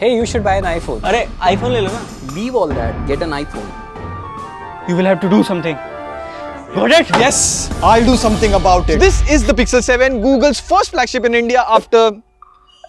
Hey, you should buy an iPhone. अरे iPhone ले लो ना. Leave all that. Get an iPhone. You will have to do something. Got it? Yes, I'll do something about it. This is the Pixel 7, Google's first flagship in India after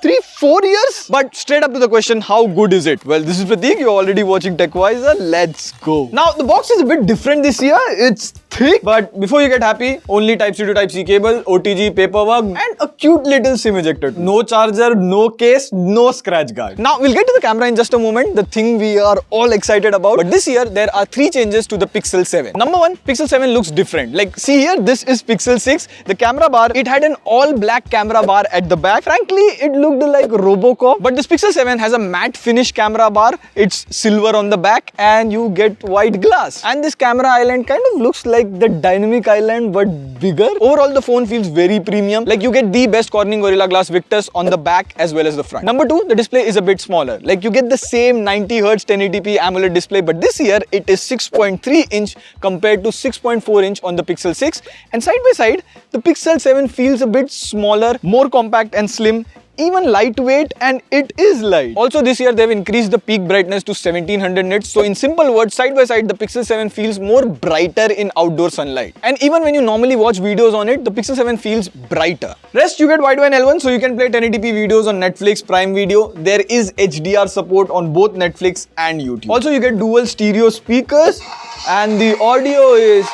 3-4 years. But straight up to the question, how good is it? Well, this is Prateek, you're already watching TechWiser. Let's go. Now, the box is a bit different this year. It's thick, but before you get happy, only Type-C to Type-C cable, OTG, paperwork, and a cute little SIM ejector. No charger, no case, no scratch guard. Now, we'll get to the camera in just a moment, the thing we are all excited about. But this year, there are 3 changes to the Pixel 7. Number 1, Pixel 7 looks different. Like, see here, this is Pixel 6. The camera bar, it had an all-black camera bar at the back. Frankly, it looked like Robocop. But this Pixel 7 has a matte finish camera bar. It's silver on the back and you get white glass. And this camera island kind of looks like the dynamic island but bigger. Overall, the phone feels very premium. Like you get the best Corning Gorilla Glass Victus on the back as well as the front. Number 2, the display is a bit smaller. Like you get the same 90Hz 1080p AMOLED display, but this year it is 6.3 inch compared to 6.4 inch on the Pixel 6. And side by side, the Pixel 7 feels a bit smaller, more compact and slim, even lightweight, and it is light. Also this year they've increased the peak brightness to 1700 nits. So in simple words, side by side the Pixel 7 feels more brighter in outdoor sunlight. And even when you normally watch videos on it, the Pixel 7 feels brighter. Rest, you get wideband L1, so you can play 1080p videos on Netflix, Prime Video. There is HDR support on both Netflix and YouTube. Also you get dual stereo speakers and the audio is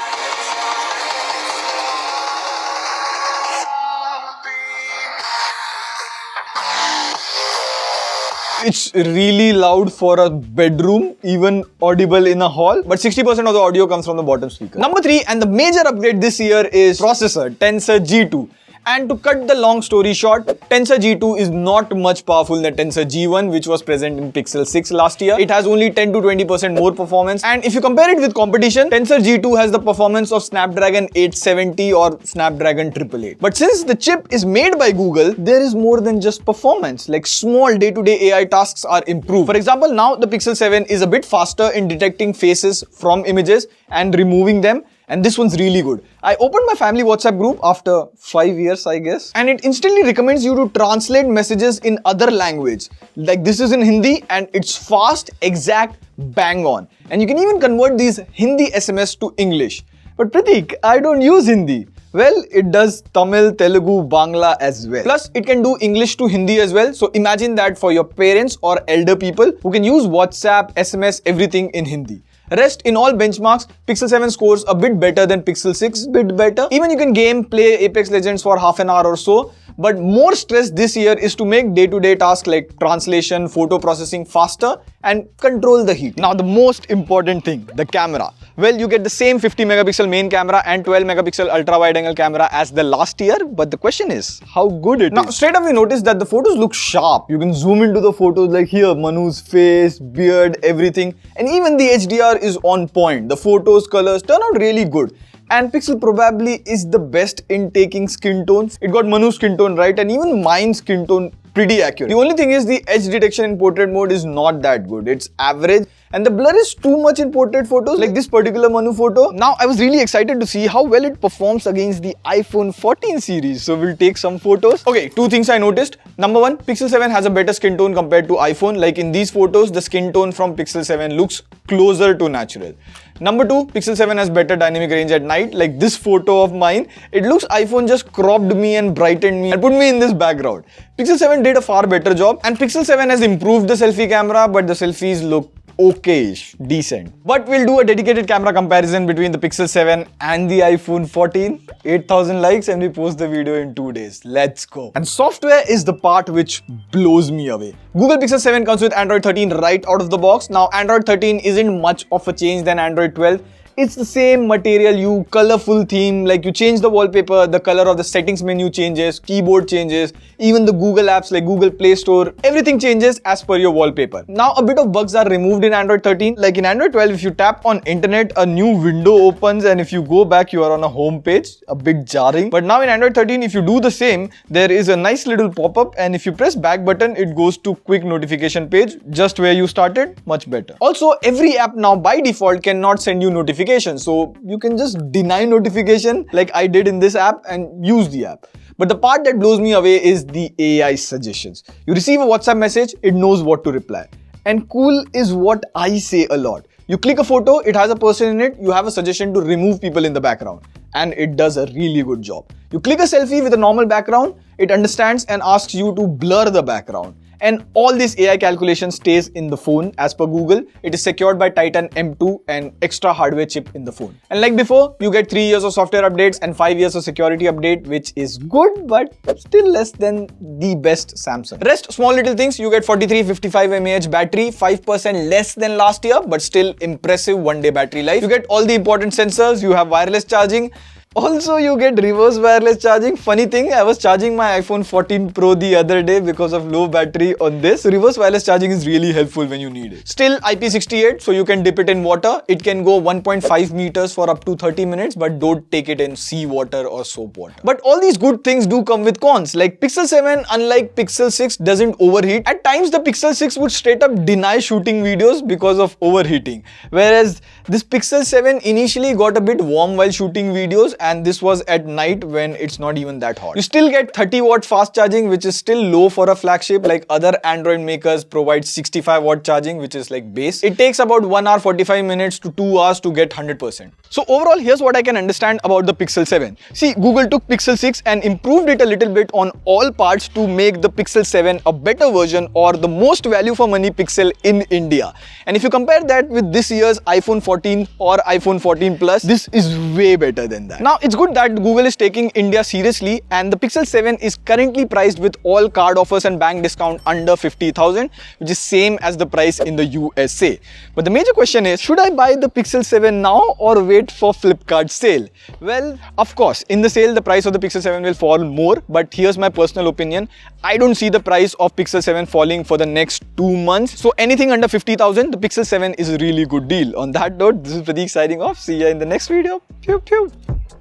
it's really loud for a bedroom, even audible in a hall, but 60% of the audio comes from the bottom speaker. Number 3, and the major upgrade this year is processor, Tensor G2. And to cut the long story short, Tensor G2 is not much powerful than Tensor G1, which was present in Pixel 6 last year. It has only 10 to 20% more performance. And if you compare it with competition, Tensor G2 has the performance of Snapdragon 870 or Snapdragon 888. But since the chip is made by Google, there is more than just performance. Like small day-to-day AI tasks are improved. For example, now the Pixel 7 is a bit faster in detecting faces from images and removing them. And this one's really good. I opened my family WhatsApp group after 5 years, I guess. And it instantly recommends you to translate messages in other language. Like this is in Hindi and it's fast, exact, bang on. And you can even convert these Hindi SMS to English. But Prateek, I don't use Hindi. Well, it does Tamil, Telugu, Bangla as well. Plus, it can do English to Hindi as well. So imagine that for your parents or elder people who can use WhatsApp, SMS, everything in Hindi. Rest, in all benchmarks, Pixel 7 scores a bit better than Pixel 6, bit better. Even you can play Apex Legends for half an hour or so. But more stress this year is to make day-to-day tasks like translation, photo processing faster and control the heat. Now the most important thing, the camera. Well, you get the same 50 megapixel main camera and 12 megapixel ultra wide angle camera as the last year. But the question is, how good it is. Now straight up we notice that the photos look sharp. You can zoom into the photos like here, Manu's face, beard, everything. And even the HDR is on point. The photos, colors turn out really good. And Pixel probably is the best in taking skin tones. It got Manu's skin tone right and even mine skin tone pretty accurate. The only thing is the edge detection in portrait mode is not that good. It's average and the blur is too much in portrait photos like this particular Manu photo. Now I was really excited to see how well it performs against the iPhone 14 series. So we'll take some photos. Okay, 2 things I noticed. Number 1, Pixel 7 has a better skin tone compared to iPhone. Like in these photos, the skin tone from Pixel 7 looks closer to natural. Number 2, Pixel 7 has better dynamic range at night. Like this photo of mine, it looks iPhone just cropped me and brightened me and put me in this background. Pixel 7 did a far better job and Pixel 7 has improved the selfie camera, but the selfies look okay-ish, decent. But we'll do a dedicated camera comparison between the Pixel 7 and the iPhone 14. 8,000 likes and we post the video in 2 days. Let's go. And software is the part which blows me away. Google Pixel 7 comes with Android 13 right out of the box. Now Android 13 isn't much of a change than Android 12. It's the same material, colorful theme, like you change the wallpaper, the color of the settings menu changes, keyboard changes, even the Google apps like Google Play Store, everything changes as per your wallpaper. Now a bit of bugs are removed in Android 13. Like in Android 12, if you tap on internet, a new window opens and if you go back, you are on a home page, a bit jarring. But now in Android 13, if you do the same, there is a nice little pop-up and if you press back button, it goes to quick notification page, just where you started, much better. Also, every app now by default cannot send you notifications. So you can just deny notification like I did in this app and use the app. But the part that blows me away is the AI suggestions. You receive a WhatsApp message, it knows what to reply. And cool is what I say a lot. You click a photo, it has a person in it, you have a suggestion to remove people in the background. And it does a really good job. You click a selfie with a normal background, it understands and asks you to blur the background. And all this AI calculation stays in the phone. As per Google, it is secured by Titan M2 and extra hardware chip in the phone. And like before, you get 3 years of software updates and 5 years of security update, which is good, but still less than the best Samsung. Rest, small little things, you get 4355 mAh battery, 5% less than last year, but still impressive one-day battery life. You get all the important sensors, you have wireless charging. Also, you get reverse wireless charging. Funny thing, I was charging my iPhone 14 Pro the other day because of low battery on this. So reverse wireless charging is really helpful when you need it. Still IP68, so you can dip it in water. It can go 1.5 meters for up to 30 minutes, but don't take it in sea water or soap water. But all these good things do come with cons. Like Pixel 7, unlike Pixel 6, doesn't overheat. At times, the Pixel 6 would straight up deny shooting videos because of overheating. Whereas this Pixel 7 initially got a bit warm while shooting videos, and this was at night when it's not even that hot. You still get 30-watt fast charging, which is still low for a flagship. Like other Android makers provide 65-watt charging, which is like base. It takes about 1 hour 45 minutes to 2 hours to get 100%. So overall, here's what I can understand about the Pixel 7. See, Google took Pixel 6 and improved it a little bit on all parts to make the Pixel 7 a better version or the most value for money Pixel in India. And if you compare that with this year's iPhone 14 or iPhone 14 Plus, this is way better than that. Now, it's good that Google is taking India seriously, and the Pixel 7 is currently priced with all card offers and bank discount under 50,000, which is same as the price in the USA. But the major question is, should I buy the Pixel 7 now or wait for Flipkart sale? Well, of course, in the sale, the price of the Pixel 7 will fall more, but here's my personal opinion. I don't see the price of Pixel 7 falling for the next 2 months. So anything under 50,000, the Pixel 7 is a really good deal. On that note, this is Pradeep signing off. See ya in the next video. Pew, pew.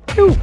Pew.